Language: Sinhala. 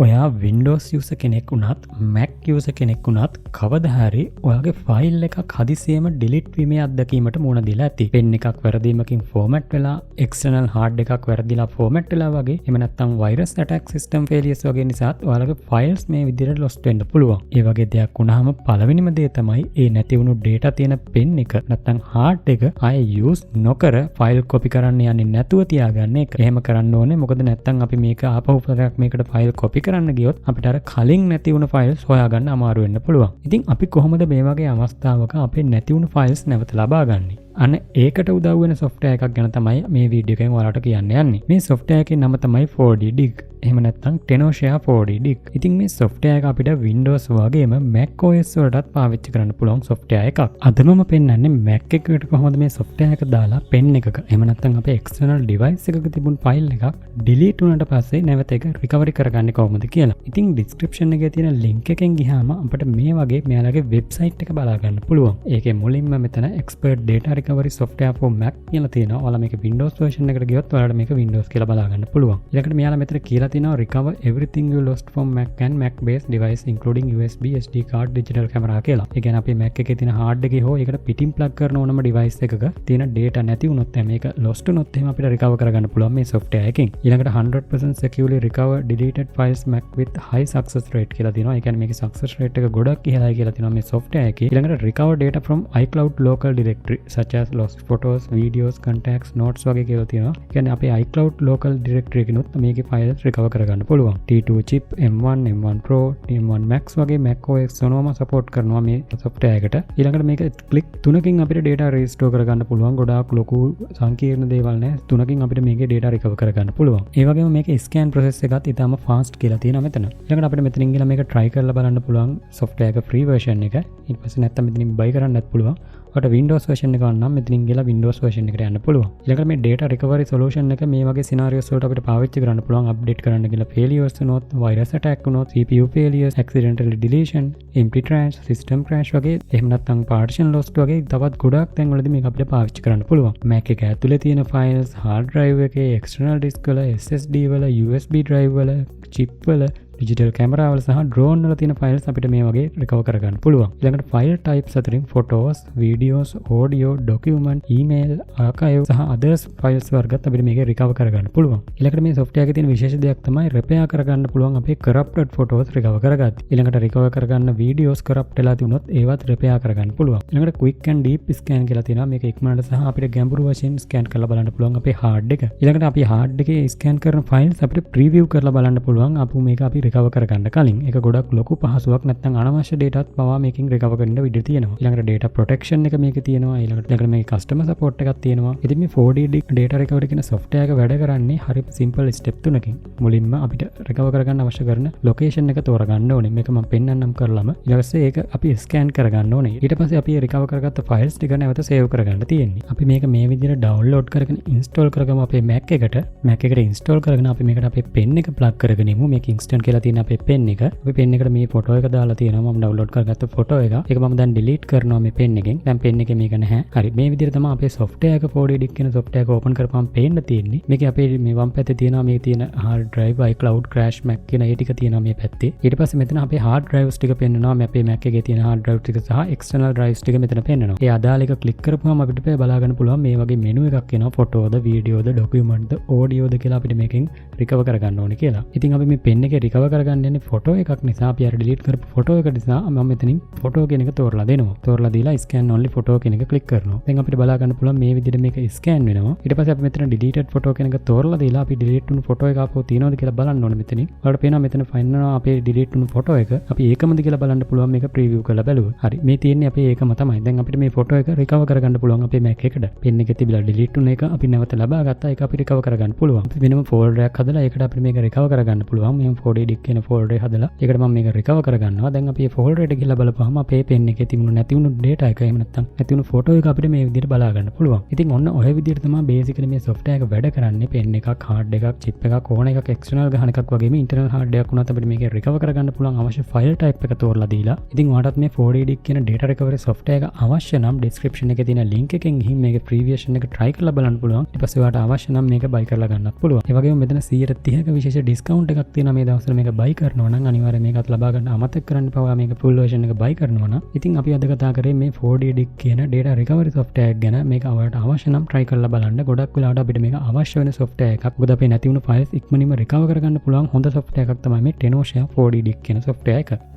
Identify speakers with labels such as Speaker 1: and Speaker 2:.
Speaker 1: ඔයා Windows user කෙනෙක් වුණත් Mac user කෙනෙක් වුණත් කවදා හරි ඔයාගේ ෆයිල් එකක් හදිසියෙම delete වීමේ අත්දැකීමට මුහුණ දීලා ඇති. පෙන් එකක් වැරදීමකින් format වෙලා, external hard එකක් වැරදිලා format වෙලා වගේ, එහෙම නැත්නම් virus attack, system failures වගේ නිසාත් ඔයාලගේ files මේ විදිහට lost වෙන්න පුළුවන්. ඒ වගේ දෙයක් වුණාම පළවෙනිම දේ තමයි ඒ නැති වුණු data තියෙන පෙන් එක නැත්නම් hard එක ආයෙ use නොකර file copy කරන්න යන්නේ නැතුව තියාගන්න එක. එහෙම කරන්න ඕනේ. මොකද නැත්නම් අපි මේක ආපහු මේකට file copy කරන්න ගියොත් අපිට අර කලින් නැති වුණු ෆයිල්ස් හොයාගන්න අමාරු වෙන්න පුළුවන්. ඉතින් අපි කොහොමද මේ වගේ අවස්ථාවක අපේ නැති වුණු ෆයිල්ස් නැවත ලබා ගන්නේ? අන්න ඒකට උදව් වෙන software එකක් ගැන තමයි මේ වීඩියෝ එකෙන් ඔයාලට කියන්න යන්නේ. මේ software එකේ නම තමයි 4D Dig. එහෙම නැත්නම් Tenorshare 4D Dig. ඉතින් මේ software එක අපිට Windows වගේම Mac OS වලටත් පාවිච්චි කරන්න පුළුවන් software එකක්. අදම මම පෙන්නන්නේ Mac එකකට කොහොමද මේ software එක දාලා pen එකක එහෙම නැත්නම් අපේ external device එකක තිබුණු file එකක් delete වුණාට පස්සේ නැවත ඒක recovery කරගන්නේ කොහොමද කියලා. ඉතින් description එකේ තියෙන link එකෙන් ගියාම අපිට මේ වගේ මෙයාලගේ website එක බලා ගන්න පුළුවන්. ඒකේ මුලින්ම මෙතන expert data recovery software for Mac කියලා තියෙනවා. ඔයාලා මේක Windows version එකට ගියොත් ඔයාලට මේක Windows කියලා බලා ගන්න පුළුවන්. ඊළඟට මෙයාලා මෙතන කියලා තියෙනවා recover everything you lost from Mac and Mac based device including USB, SD card, digital camera කියලා. ඒ කියන්නේ අපේ Mac එකේ තියෙන hard එකේ හෝ ඒකට පිටින් plug කරන ඕනම device එකක තියෙන data නැති වුණොත් මේක lost වුණොත් එහෙම අපිට recover කරගන්න පුළුවන් මේ software එකෙන්. ඊළඟට 100% securely recover deleted files Mac with high success rate කියලා තියෙනවා. ඒ කියන්නේ මේකේ success rate එක ගොඩක් ඉහළයි කියලා තියෙනවා මේ software එකේ. ඊළඟට recover data from iCloud local directory such as lost photos, videos, contacts, notes වගේ කියලා තියෙනවා. ඒ කියන්නේ අපේ iCloud local directory එකනොත් මේකේ files recover කරගන්න පුළුවන්. T2 chip, M1, M1 Pro, M1 Max වගේ Mac OS සොනවම support කරනවා මේ software එකට. ඊළඟට මේක click 3කින් අපිට data restore කරගන්න පුළුවන්. ගොඩාක් ලොකු සංකීර්ණ දේවල් නැහැ. 3කින් අපිට මේකේ data recover කරගන්න පුළුවන්. ඒ වගේම මේකේ scan process එකත් ඉතාලම fast කියලා තියෙනවා මෙතන. ඊළඟට අපිට මෙතනින් ගිහලා මේක try කරලා බලන්න පුළුවන් software එක free version එක. ඊට පස්සේ නැත්තම් මෙතනින් buy කරන්නත් පුළුවන්. ඔයාලට Windows version එක ගන්න නම් මෙතනින් ගිහලා Windows version එකට යන්න පුළුවන්. ඊළඟට මේ data recovery solution එක මේ වගේ scenarios වලට අපිට පාවිච්චි කරන්න පුළුවන්. update කරන්න ගිහලා failures වුණොත්, virus attack වුණොත්, CPU failures, accidental deletion, empty trash, system crash වගේ එහෙම නැත්නම් partition lost වගේ තවත් ගොඩක් තැන්වලදී මේක අපිට පාවිච්චි කරන්න පුළුවන්. Mac එක ඇතුලේ තියෙන files, hard drive එකේ, external disk වල, SSD වල, USB drive වල, chip වල, digital camera වල සහ drone වල තියෙන files අපිට මේ වගේ recover කරගන්න පුළුවන්. ඊළඟට file types අතරින් photos, videos, audio, document, email, archive සහ others files වර්ගත් අපිට මේකේ recover කරගන්න පුළුවන්. ඊළඟට මේ software එකේ තියෙන විශේෂ දෙයක් තමයි repair කරගන්න පුළුවන් අපේ corrupted photos recover කරගන්න. ඊළඟට recover කරගන්න videos corrupt වෙලා තිබුණොත් ඒවත් repair කරගන්න පුළුවන්. ඊළඟට quick and deep scan කියලා තියෙනවා. මේක ඉක්මනට සහ අපිට ගැඹුරු වශයෙන් scan කරලා බලන්න පුළුවන් අපේ hard එක. ඊළඟට අපි hard එකේ scan කරන files අපිට preview කරලා බලන්න පුළුවන්. අපු මේක අපි recover කරගන්න කලින් ඒක ගොඩක් ලොකු පහසුවක්. නැත්නම් අනවශ්‍ය data ත් පවා මේකෙන් recover කරන්න විදිහ තියෙනවා. ඊළඟට data protection එක මේකේ තියෙනවා. ඊළඟට මේකේ customer support එකක් තියෙනවා. ඉතින් මේ 4D data recovery කියන software එක වැඩ කරන්නේ හරි simple step 3කින්. මුලින්ම අපිට recover කරගන්න අවශ්‍ය කරන location එක තෝරගන්න ඕනේ. මේක මම පෙන්නන්නම් කරලම. ඊට පස්සේ ඒක අපි scan කරගන්න ඕනේ. ඊට පස්සේ අපි recover කරගත්ත files ටික නැවත save කරගන්න තියෙන්නේ. අපි මේක මේ විදිහට download කරගෙන install කරගමු අපේ Mac එකට. Mac එකට install කරගෙන අපි මේකට අපේ pen එක plug කරගෙන ඉමු. මේක instant කියලා තියෙන අපේ pen එක. අපි pen එකට මේ photo එක දාලා තියෙනවා. මම download කරගත්ත photo එක. ඒක මම දැන් delete කරනවා මේ pen එකෙන්. දැන් pen එකේ මේක නැහැ. හරි. මේ විදිහට තමයි අපේ software එක 4D Dig කියන software එක open කරපුවම පේන්න තියෙන්නේ. මේකේ අපේ මේ වම් පැත්තේ තියෙනවා මේ තියෙන hard drive, iCloud, crash Mac කියන ඒ ටික තියෙනවා මේ පැත්තේ. ඊට පස්සේ මෙතන අපේ hard drives ටික පෙන්නනවා. මේ අපේ Mac එකේ තියෙන hard drive ටික සහ external drives ටික මෙතන පෙන්නනවා. ඒ අදාළ එක click කරපුවම අපිට බලා ගන්න පුළුවන් මේ වගේ menu එකක් එනවා. photoද, videoද, documentද, audioද කියලා අපිට මේකෙන් recover කරගන්න ඕනේ කියලා. ඉතින් අපි මේ pen එකේ recover කරගන්න යන්නේ photo එකක් නිසා අපි අර delete කරපු photo එක නිසා මම මෙතනින් photo කියන එක තෝරලා දෙනවා. තෝරලා දීලා scan only photo කියන එක click කරනවා. දැන් අපිට බලා ගන්න පුළුවන් මේ විදිහට මේක scan වෙනවා. ඊට පස්සේ අපි මෙතන deleted photo කියන එක තෝරලා දීලා අපි delete වුණු photo එක ආපහු තියෙනවද කියලා බලන්න ඕනේ මෙතනින්. ඔයාලට පේනවා මෙතන find වෙනවා අපේ delete වුණු photo එක. අපි ඒකමද කියලා බලන්න පුළුවන් මේක preview කරලා බලුවා. හරි. මේ තියෙන්නේ අපේ ඒකම තමයි. දැන් අපිට මේ photo එක recover කරගන්න පුළුවන් අපේ Mac එකට. pen එකේ තිබිලා delete වුණ එක අපි නැවත ලබා ගත්තා. ඒක අපි recover කරගන්න පුළුවන්. අපි වෙනම folder එකක් හදලා ඒකට අපිට මේක recover කරගන්න පුළුවන්. මේ 4D Dig කියන folder එක හදලා ඒකට මම මේක recover කරගන්නවා. දැන් අපි මේ folder එකට ගිහලා බලපුවාම අපේ pen එකේ තිබුණු නැති වුණු data එක එහෙම නැත්නම් නැති වුණු photo එක අපිට මේ විදිහට බලා ගන්න පුළුවන්. ඉතින් ඔන්න ඔය විදිහට තමයි basically මේ software එක වැඩ කරන්නේ. pen එකක්, hard එකක්, chip එකක්, ඕන එකක් external ගහන එකක් වගේම internal hard එකක් වුණත් අපිට මේක recover කරගන්න පුළුවන් අවශ්‍ය file type එක තෝරලා දීලා. ඉතින් ඔයාලටත් මේ 4D Dig කියන data recovery software එක අවශ්‍ය නම් description එකේ තියෙන link එකෙන් ගිහින් මේකේ free version එක try කරලා බලන්න පුළුවන්. ඊට පස්සේ ඔයාලට අවශ්‍ය නම් මේක buy කරලා ගන්නත් පුළුවන්. ඒ වගේම මෙතන 130ක විශේෂ discount එකක් තියෙනවා මේ දවස්වල මේක බයි කරනවා නම් අනිවාර්යයෙන් මේකත් ලබා ගන්න අමතක කරන්න එපා. මේක ෆුල් වර්ෂන් එක බයි කරනවා නම්. ඉතින් අපි අද කතා කරේ මේ 4D disk කියන data recovery software එක ගැන. මේක ඔයාලට අවශ්‍ය නම් try කරලා බලන්න. ගොඩක් වෙලාවට අපිට මේක අවශ්‍ය වෙන software එකක්. මොකද අපේ නැති වුණු files ඉක්මනින්ම recover කරගන්න පුළුවන් හොඳ software එකක් තමයි මේ Tenosha 4D disk කියන software එක.